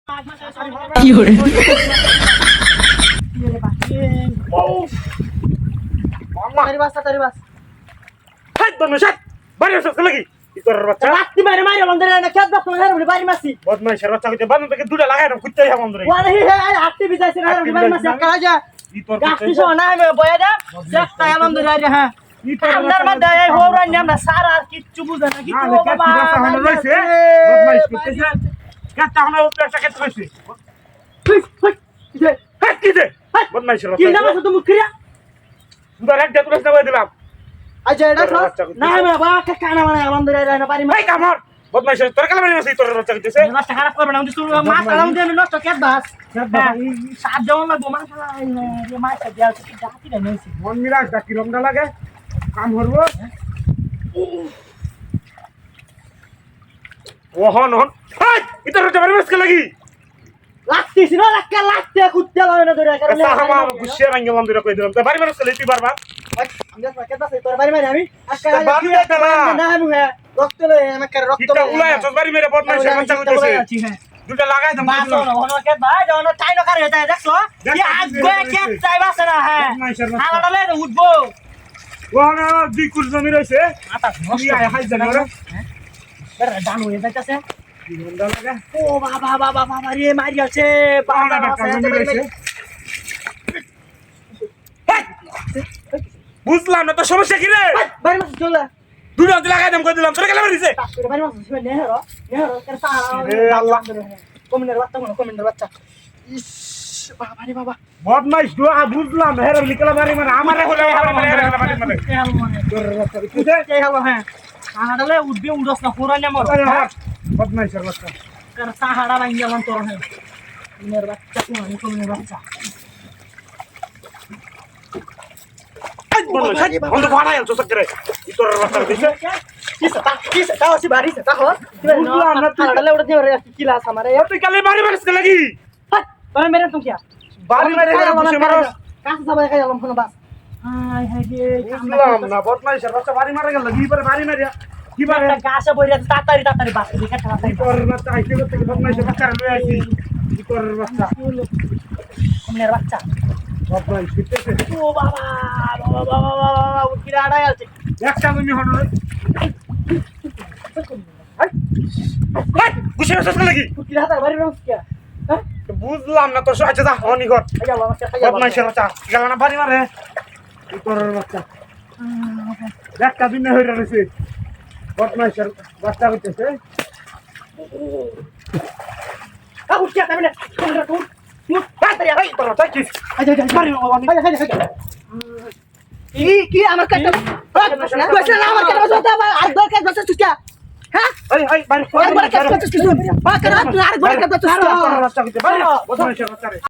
কি hore তারি বাস হাত বন্ধ সাত বাড়ি আসছ লাগি ইতর বাচ্চা রাত্রি মারে মারে বন্ধরে না খেত বাস না রে বাড়ি মাসি বদমাইশের বাচ্চা কইতে বান্ধব থেকে দুটা লাগাই দাও কুত্তাই হ্যাঁ বন্ধরে ওরে হে আটটি বিজাইছে না রে বাড়ি মাসি কাজ ইতর গাছটি শো না আমি বয়া দা চেষ্টা এমন ধরে রে হ্যাঁ আমদার মধ্যে এই হোরান নাম না সারা আর কিচ্ছু বুঝে না কিছু বাবা রইছে বদমাইশ করতেছে কেতা হনা উপরে কেতা কইছে হাত কি দে বদমাইশের কি বাচ্চা জানো তুমি ক্রিয়া দুটা এক দেতুরে সাবাই দিলাম আজ এটা না আমি বাবা কানা মানে এমন ধরে রে না বাড়ি ভাই কামর বদমাইশের তোর কালা মানে ইতর বাচ্চা কইতেছে মাছ খারাপ করবে না তুই মাছ কালাম দিয়ে নষ্ট খেত বাস সাত দেওয়ান লাগবো মাছ মাছ দেওয়া কি ডাকি না নেছি মন মিরাজ ডাকি রমডা লাগে কাম করবো ওহন হন হাই ইতর বাচ্চা বাড়ি মাসকে লাগি লাগতেছি না লাগতে কুত্তে লাগে না ধরে কারণে সাহামা গুছিয়ে ভাঙ্গে মন্দিরে কই দিলাম তো বাড়ি মাসকে লইতি পারবা আমি যা খেত বাস তোর বাড়ি মানে আমি আজকে বাড়ি যাইতে না না আমি রক্ত লই আমি করে রক্ত কিটা উলাই আছস বাড়ি মেরে বদমাইশের বাচ্চা কইতেছে দুটা লাগাই দাম বাস না হনো খেত ভাই যখন টাই না করে যায় দেখছো কি আজ গয়ে খেত চাই বাস না হ্যাঁ আলাদা লে উঠবো ওহন দিকুর জমি রইছে মাথা নষ্ট আয় হাই জানো রে রে ডান হয়ে যাইতাছে রমডা লাগা ও বাবা বাবা বাবা রে মারি আছে বাবা জমি রইছে বুঝলাম না তো সমস্যা কি রে বাড়ি মাছ চলে দুটা লাগাই দাম কই দিলাম তোর কেলা মারিছে বাড়ি মাছ নেহরো কেন সারা রে আল্লাহ কমিনের বাচ্চা ইস বাবা রে বাবা বদমাইশ দুয়া বুঝলাম হেরে লিকলা মারি মানে আমারে হলে মারি মানে কেন মনে তোর বাচ্চা কইতে কে হলো হ্যাঁ সাহাডালে উঠবে উড়স না পুরা নেমর বদমাইশের বাচ্চা কার সাহাডা ভাঙ গেলাম তোর হ্যাঁ কমিনের বাচ্চা কমিনের বাচ্চা বন্ধ ভাড়া আনছো সক্রে তোর বাচ্চা দিছে কি সেটা আছে বাড়ি সেটা হল বুঝলাম না তুই সাহাডালে উড়তে রে কি লাস আমারে তুই কালে মারি মারিস লাগি তোরে মেরে তুমি কি বাড়ি মারি বসে মারস কাছে যাবে খাই গেলাম ফোন বাস হাই হাই রে বুঝলাম না বদমাইশের বাচ্চা বাড়ি মারা গেল কি পারে বাড়ি মারিয়া কি পারে গাছে বইরা তাড়াতাড়ি বাস দেখে তাড়াতাড়ি তোর বাচ্চা আইতে করতে বদমাইশের বাচ্চা লই আইছি তোর বাচ্চা কমিনের বাচ্চা বদমাইশ ফিরতেছে ও বাবা বাবা বাবা বাবা উঠিরা আড়াই আছে একটা তুমি হন গুছিয়ে আসছ লাগি উঠিরা হাতে বাড়ি রস কি হ্যাঁ বুঝলাম না তোর আচ্ছা যা হনি ঘর খাই গেলাম খাই গেলাম বদমাইশের বাচ্চা গেল না বাড়ি মারে তোর বাচ্চা একটা দিন হইরা রইছে বদমাইশের বাচ্চা হইতেছে আ উঠিয়া যাবে না কোনটা কোন মুট তাড়াতাড়ি আই তোর বাচ্চা কি আচ্ছা বাড়ি কি আমার কাছে কইছ না আমার কাছে বসে আর দর কাছে বসে তুই হ্যাঁ এই এই বাড়ি আর বড় কাছে বসে তুই আর বড় কাছে বসে তোর বাচ্চা হইতে বাড়ি বদমাইশের বাচ্চা রে